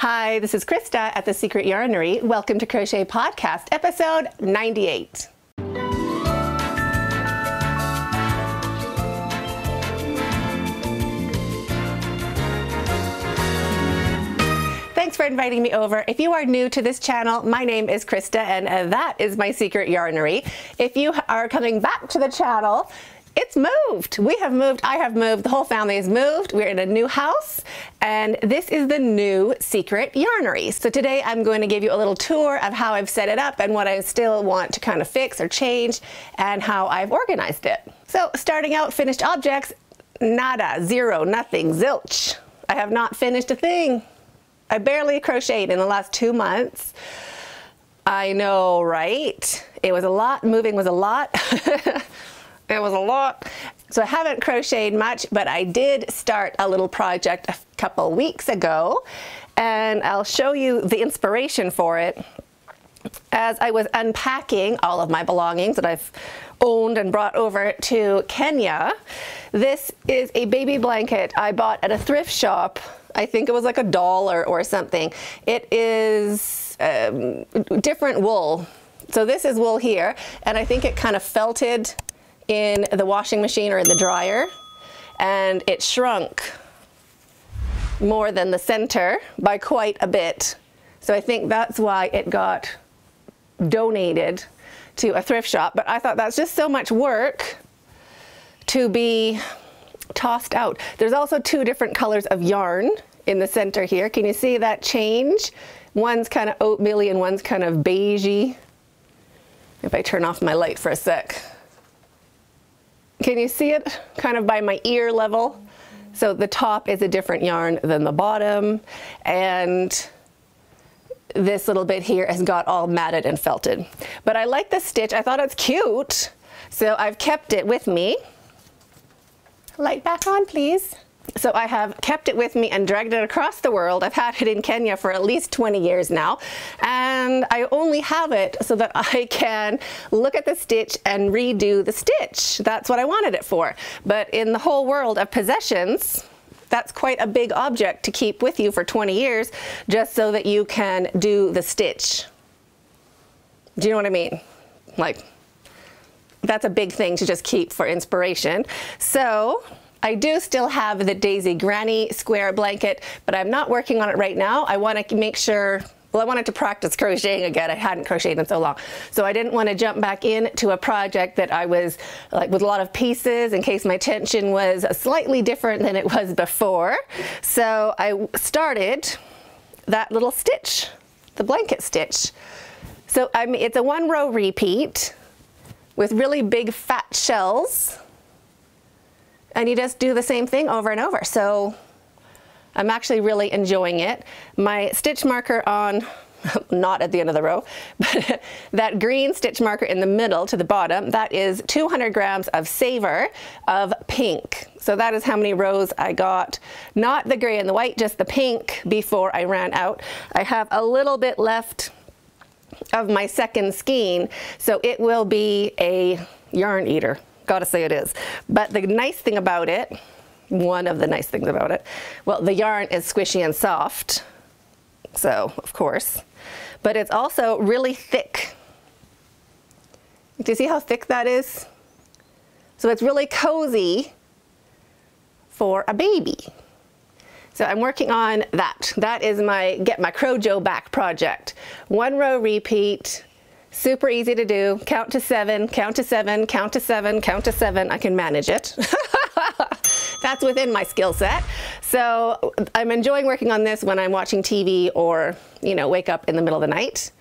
Hi, this is Krista at the Secret Yarnery. Welcome to Crochet Podcast, episode 98. Thanks for inviting me over. If you are new to this channel, my name is Krista and that is my Secret Yarnery. If you are coming back to the channel, it's moved. We have moved. I have moved. The whole family has moved. We're in a new house and this is the new Secret Yarnery. So today I'm going to give you a little tour of how I've set it up and what I still want to kind of fix or change and how I've organized it. So starting out, finished objects, nada, zero, nothing, zilch. I have not finished a thing. I barely crocheted in the last 2 months. I know, right? It was a lot. Moving was a lot. It was a lot. So I haven't crocheted much, but I did start a little project a couple weeks ago, and I'll show you the inspiration for it. As I was unpacking all of my belongings that I've owned and brought over to Kenya, this is a baby blanket I bought at a thrift shop. I think it was like $1 or something. It is different wool. So this is wool here, and I think it kind of felted in the washing machine or in the dryer, and it shrunk more than the center by quite a bit. So I think that's why it got donated to a thrift shop. But I thought that's just so much work to be tossed out. There's also 2 different colors of yarn in the center here. Can you see that change? One's kind of oatmeal-y and one's kind of beigey. If I turn off my light for a sec. Can you see it kind of by my ear level? So the top is a different yarn than the bottom, and this little bit here has got all matted and felted. But I like the stitch. I thought it's cute, so I've kept it with me. Light back on, please. So I have kept it with me and dragged it across the world. I've had it in Kenya for at least 20 years now, and I only have it so that I can look at the stitch and redo the stitch. That's what I wanted it for. But in the whole world of possessions, that's quite a big object to keep with you for 20 years just so that you can do the stitch. Do you know what I mean? Like, that's a big thing to just keep for inspiration. So I do still have the Daisy Granny square blanket, but I'm not working on it right now. I want to make sure, well, I wanted to practice crocheting again. I hadn't crocheted in so long. So I didn't want to jump back into a project that I was like with a lot of pieces in case my tension was slightly different than it was before. So I started that little stitch, the blanket stitch. So it's a 1-row repeat with really big fat shells. And you just do the same thing over and over. So I'm actually really enjoying it. My stitch marker on, not at the end of the row, but that green stitch marker in the middle to the bottom, that is 200 grams of Savor of pink. So that is how many rows I got. Not the gray and the white, just the pink before I ran out. I have a little bit left of my second skein, so it will be a yarn eater. Gotta say it is. But the nice thing about it, one of the nice things about it, well, the yarn is squishy and soft, so of course, but it's also really thick. Do you see how thick that is? So it's really cozy for a baby. So I'm working on that. That is my Get My Crojo Back project. 1-row repeat. Super easy to do. Count to 7, count to 7, count to 7, count to 7. I can manage it. That's within my skill set. So I'm enjoying working on this when I'm watching TV or, you know, wake up in the middle of the night.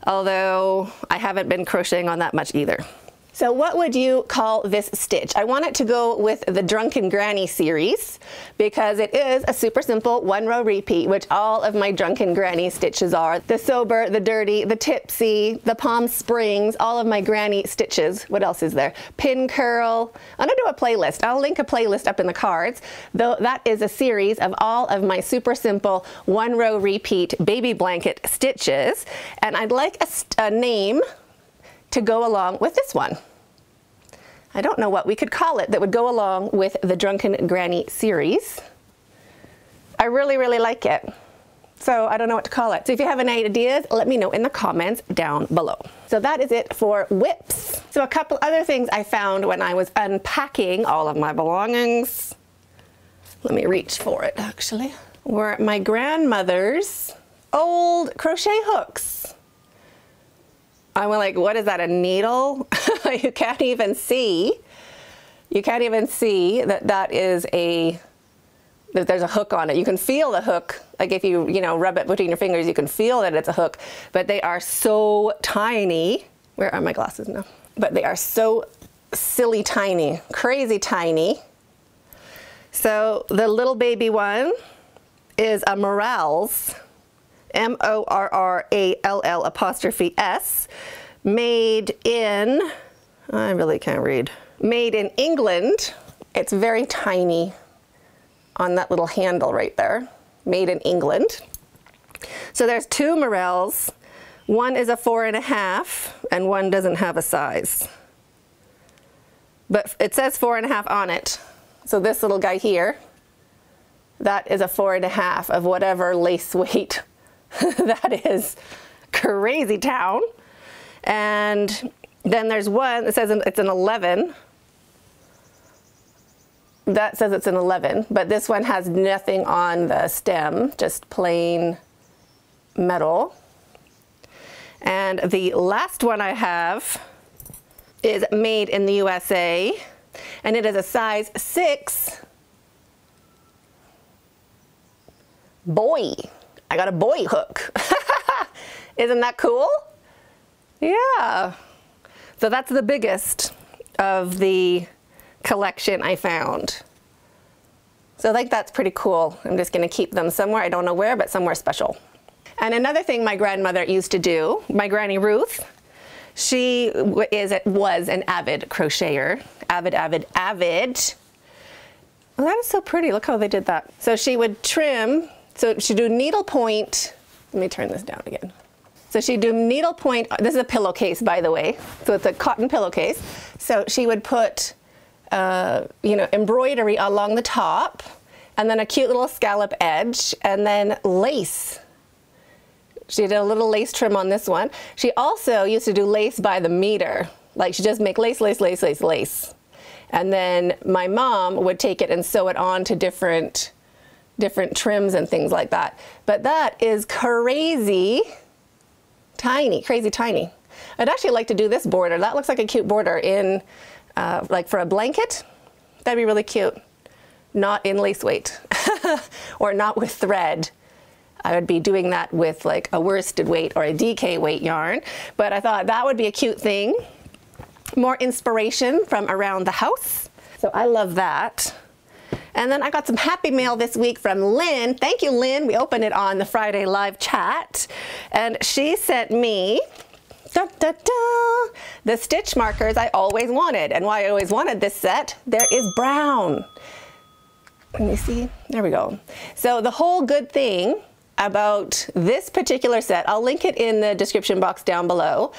Although I haven't been crocheting on that much either. So what would you call this stitch? I want it to go with the Drunken Granny series because it is a super simple 1-row repeat, which all of my Drunken Granny stitches are. The sober, the dirty, the tipsy, the Palm Springs, all of my granny stitches. What else is there? Pin curl. I'm gonna do a playlist. I'll link a playlist up in the cards. Though that is a series of all of my super simple 1-row repeat baby blanket stitches. And I'd like a name to go along with this one. I don't know what we could call it that would go along with the Drunken Granny series. I really, really like it. So I don't know what to call it. So if you have any ideas, let me know in the comments down below. So that is it for whips. So a couple other things I found when I was unpacking all of my belongings. Let me reach for it actually. Were my grandmother's old crochet hooks. I went like, what is that, a needle? You can't even see. You can't even see that that is that there's a hook on it. You can feel the hook, like if you rub it between your fingers, you can feel that it's a hook, but they are so tiny. Where are my glasses now? But they are so silly tiny, crazy tiny. So the little baby one is a Morrall's, M-O-R-R-A-L-L''S, made in, I really can't read, made in England. It's very tiny on that little handle right there, made in England. So there's two Morrall's. One is a 4.5 and one doesn't have a size. But it says 4.5 on it. So this little guy here, that is a 4.5 of whatever lace weight that is. Crazy town. And then there's one that says it's an 11. That says it's an 11, but this one has nothing on the stem, just plain metal. And the last one I have is made in the USA, and it is a size 6. Boy, I got a boy hook. Isn't that cool? Yeah. So that's the biggest of the collection I found. So I think that's pretty cool. I'm just going to keep them somewhere. I don't know where, but somewhere special. And another thing my grandmother used to do, my Granny Ruth, she was an avid crocheter. Avid. Oh, that is so pretty. Look how they did that. So she would trim, so she'd do needlepoint. Let me turn this down again. So she'd do needlepoint. This is a pillowcase, by the way. So it's a cotton pillowcase. So she would put embroidery along the top, and then a cute little scallop edge, and then lace. She did a little lace trim on this one. She also used to do lace by the meter. Like she just make lace. And then my mom would take it and sew it on to different trims and things like that. But that is crazy tiny. I'd actually like to do this border. That looks like a cute border in like for a blanket. That'd be really cute. Not in lace weight or not with thread. I would be doing that with like a worsted weight or a DK weight yarn, but I thought that would be a cute thing. More inspiration from around the house. So I love that. And then I got some happy mail this week from Lynn. Thank you, Lynn. We opened it on the Friday live chat, and she sent me the stitch markers I always wanted. And why I always wanted this set, there is brown. Let me see, there we go. So the whole good thing about this particular set, I'll link it in the description box down below.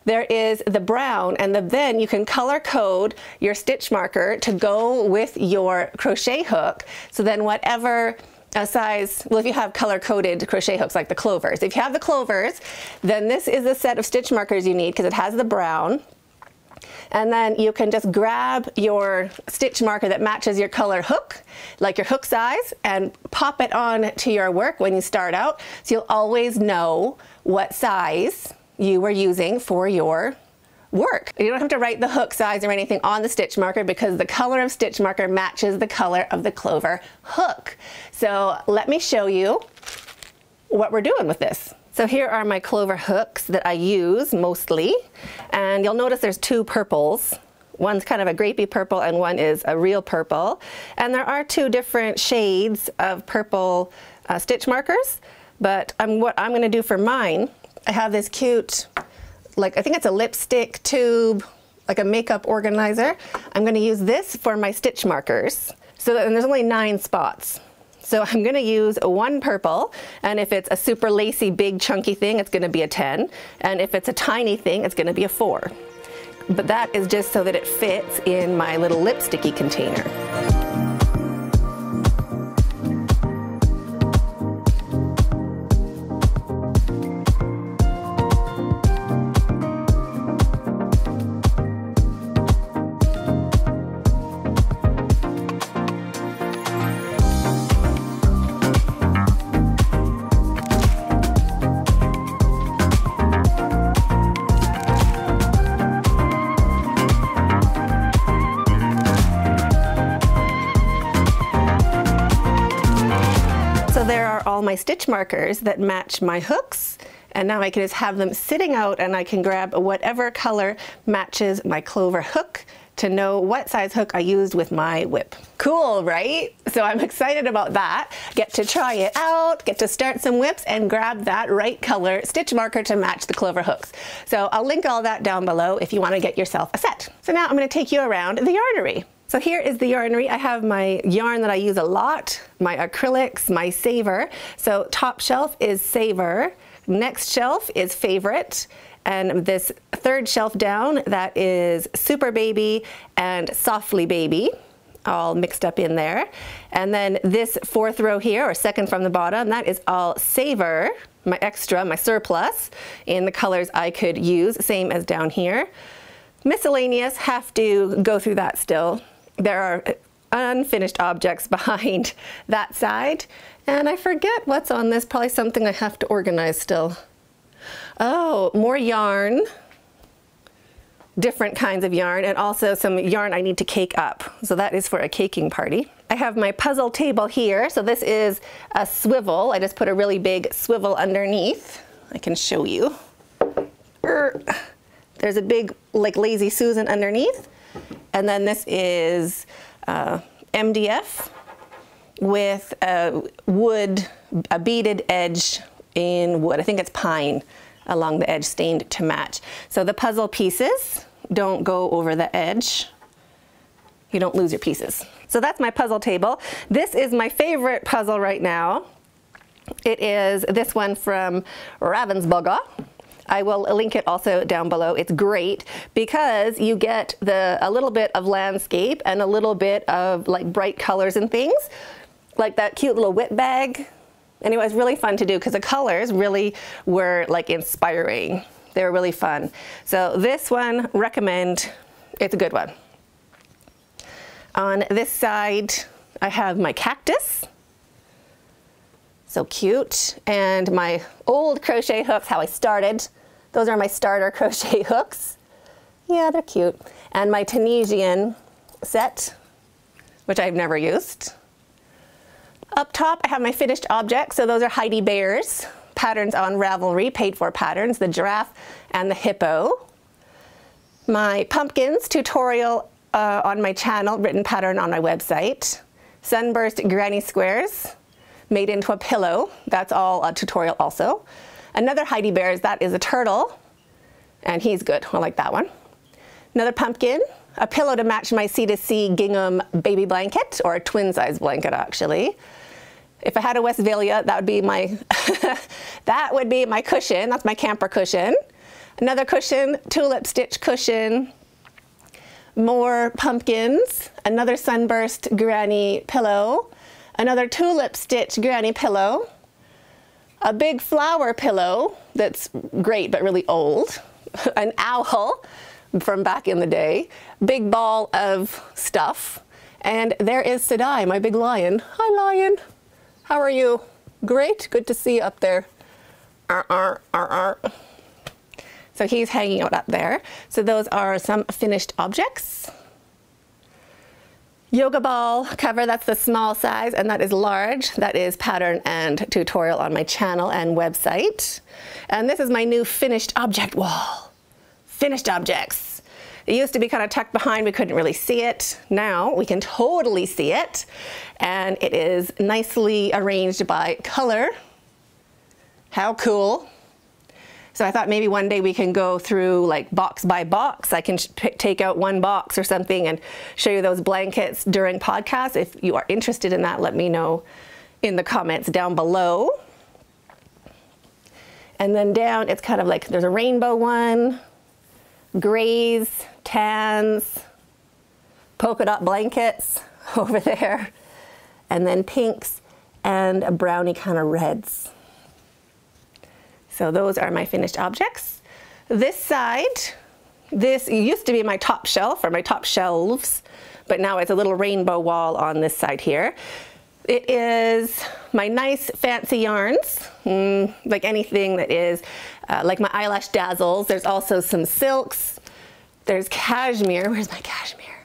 There is the brown, and then you can color code your stitch marker to go with your crochet hook. So then whatever size, well, if you have color coded crochet hooks like the clovers, if you have the clovers, then this is the set of stitch markers you need because it has the brown. And then you can just grab your stitch marker that matches your color hook, like your hook size, and pop it on to your work when you start out. So you'll always know what size you were using for your work. You don't have to write the hook size or anything on the stitch marker because the color of stitch marker matches the color of the clover hook. So let me show you what we're doing with this. So here are my clover hooks that I use mostly, and you'll notice there's two purples. One's kind of a grapey purple and one is a real purple. And there are two different shades of purple stitch markers, but what I'm going to do for mine, I have this cute, like I think it's a lipstick tube, like a makeup organizer. I'm going to use this for my stitch markers. And there's only 9 spots. So I'm going to use one purple, and if it's a super lacy, big, chunky thing, it's going to be a 10. And if it's a tiny thing, it's going to be a 4. But that is just so that it fits in my little lipsticky container. stitch markers that match my hooks. And now I can just have them sitting out and I can grab whatever color matches my clover hook to know what size hook I used with my whip. Cool, right? So I'm excited about that. Get to try it out, get to start some whips and grab that right color stitch marker to match the clover hooks. So I'll link all that down below if you want to get yourself a set. So now I'm going to take you around the yarnery. So here is the yarnery. I have my yarn that I use a lot, my acrylics, my Saver. So top shelf is Saver, next shelf is Favorite, and this third shelf down, that is Super Baby and Softly Baby, all mixed up in there. And then this fourth row here, or second from the bottom, that is all Saver, my extra, my surplus, in the colors I could use, same as down here. Miscellaneous, have to go through that still. There are unfinished objects behind that side. And I forget what's on this, probably something I have to organize still. Oh, more yarn, different kinds of yarn, and also some yarn I need to cake up. So that is for a caking party. I have my puzzle table here. So this is a swivel. I just put a really big swivel underneath. I can show you. There's a big, like, Lazy Susan underneath. And then this is MDF with a wood, a beaded edge in wood. I think it's pine along the edge, stained to match. So the puzzle pieces don't go over the edge. You don't lose your pieces. So that's my puzzle table. This is my favorite puzzle right now. It is this one from Ravensburger. I will link it also down below. It's great because you get a little bit of landscape and a little bit of like bright colors and things, like that cute little whip bag. Anyway, it's really fun to do because the colors really were like inspiring. They were really fun. So this one, recommend. It's a good one. On this side, I have my cactus. So cute. And my old crochet hooks, how I started. Those are my starter crochet hooks. Yeah, they're cute. And my Tunisian set, which I've never used. Up top, I have my finished objects. So those are Heidi Bear's patterns on Ravelry, paid for patterns, the giraffe and the hippo. My pumpkins tutorial on my channel, written pattern on my website. Sunburst granny squares made into a pillow. That's all a tutorial also. Another Heidi Bear's, that is a turtle, and he's good. I like that one. Another pumpkin, a pillow to match my C2C gingham baby blanket, or a twin size blanket actually. If I had a Westphalia, that would be my that would be my cushion. That's my camper cushion. Another cushion, tulip stitch cushion. More pumpkins. Another sunburst granny pillow. Another tulip stitch granny pillow. A big flower pillow that's great but really old. An owl from back in the day. Big ball of stuff. And there is Sadai, my big lion. Hi, lion. How are you? Great. Good to see you up there. So he's hanging out up there. So those are some finished objects. Yoga ball cover, that's the small size, and that is large. That is pattern and tutorial on my channel and website. And this is my new finished object wall. Finished objects. It used to be kind of tucked behind, we couldn't really see it. Now we can totally see it. And it is nicely arranged by color. How cool. So I thought maybe one day we can go through like box by box. I can take out one box or something and show you those blankets during podcasts. If you are interested in that, let me know in the comments down below. And then down, it's kind of like there's a rainbow one, grays, tans, polka dot blankets over there, and then pinks and a brownie kind of reds. So those are my finished objects. This side, this used to be my top shelf or my top shelves, but now it's a little rainbow wall on this side here. It is my nice fancy yarns, like anything that is like my eyelash dazzles. There's also some silks. There's cashmere. Where's my cashmere?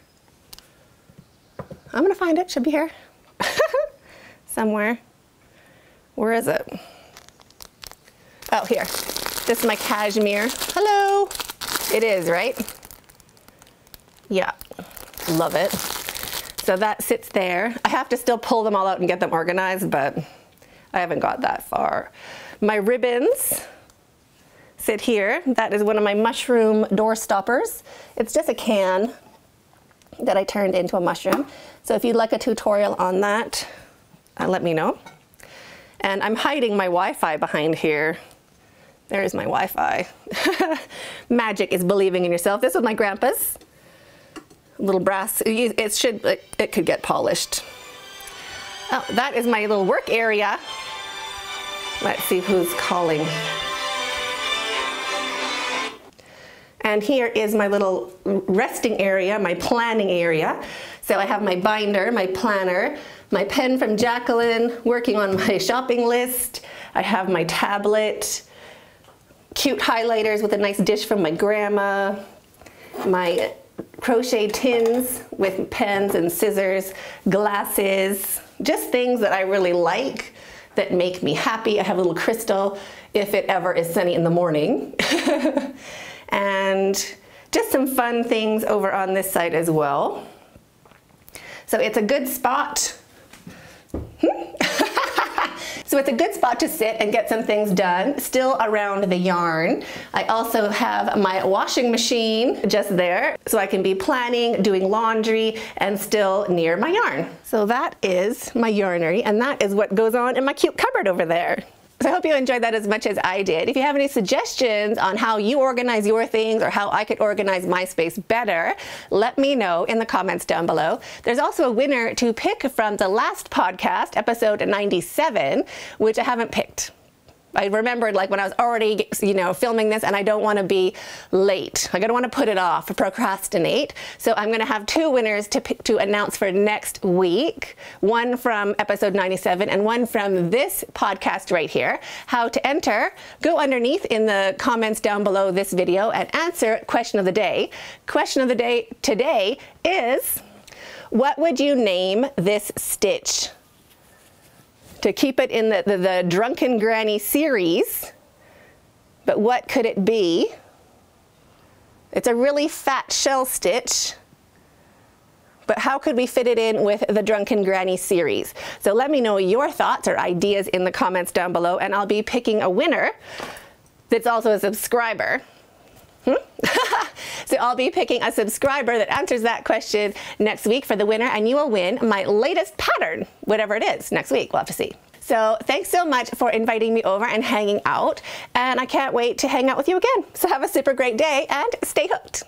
I'm gonna find it, should be here somewhere. Where is it? Oh, here. This is my cashmere. Hello. It is, right? Yeah, love it. So that sits there. I have to still pull them all out and get them organized, but I haven't got that far. My ribbons sit here. That is one of my mushroom door stoppers. It's just a can that I turned into a mushroom. So if you'd like a tutorial on that, let me know. And I'm hiding my Wi-Fi behind here. There's my Wi-Fi. Magic is believing in yourself. This was my grandpa's. Little brass, it could get polished. Oh, that is my little work area. Let's see who's calling. And here is my little resting area, my planning area. So I have my binder, my planner, my pen from Jacqueline, working on my shopping list. I have my tablet, cute highlighters with a nice dish from my grandma, my crochet tins with pens and scissors, glasses, just things that I really like that make me happy. I have a little crystal if it ever is sunny in the morning. And just some fun things over on this side as well. So it's a good spot. So it's a good spot to sit and get some things done, still around the yarn. I also have my washing machine just there, so I can be planning, doing laundry, and still near my yarn. So that is my yarnery, and that is what goes on in my cute cupboard over there. So I hope you enjoyed that as much as I did. If you have any suggestions on how you organize your things or how I could organize my space better, let me know in the comments down below. There's also a winner to pick from the last podcast, episode 97, which I haven't picked. I remembered like when I was already, filming this, and I don't want to be late. Like I don't want to put it off, procrastinate. So I'm going to have two winners to announce for next week. One from episode 97 and one from this podcast right here. How to enter, go underneath in the comments down below this video and answer question of the day. Question of the day today is, what would you name this stitch? To keep it in the Drunken Granny series, but what could it be? It's a really fat shell stitch, but how could we fit it in with the Drunken Granny series? So let me know your thoughts or ideas in the comments down below, and I'll be picking a winner that's also a subscriber. So I'll be picking a subscriber that answers that question next week for the winner, and you will win my latest pattern, whatever it is, next week. We'll have to see. So thanks so much for inviting me over and hanging out, and I can't wait to hang out with you again. So have a super great day and stay hooked.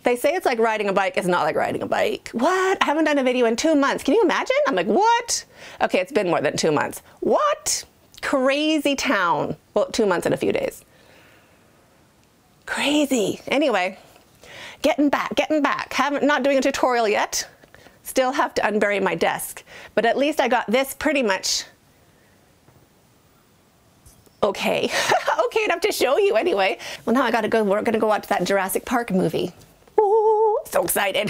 They say it's like riding a bike. It's not like riding a bike. What? I haven't done a video in 2 months. Can you imagine? I'm like, what? Okay, it's been more than 2 months. What? Crazy town. Well, 2 months and a few days. Crazy. Anyway, getting back. Not doing a tutorial yet. Still have to unbury my desk. But at least I got this pretty much okay. Okay enough to show you anyway. Well, now I gotta go. We're gonna go watch that Jurassic Park movie. Ooh, so excited.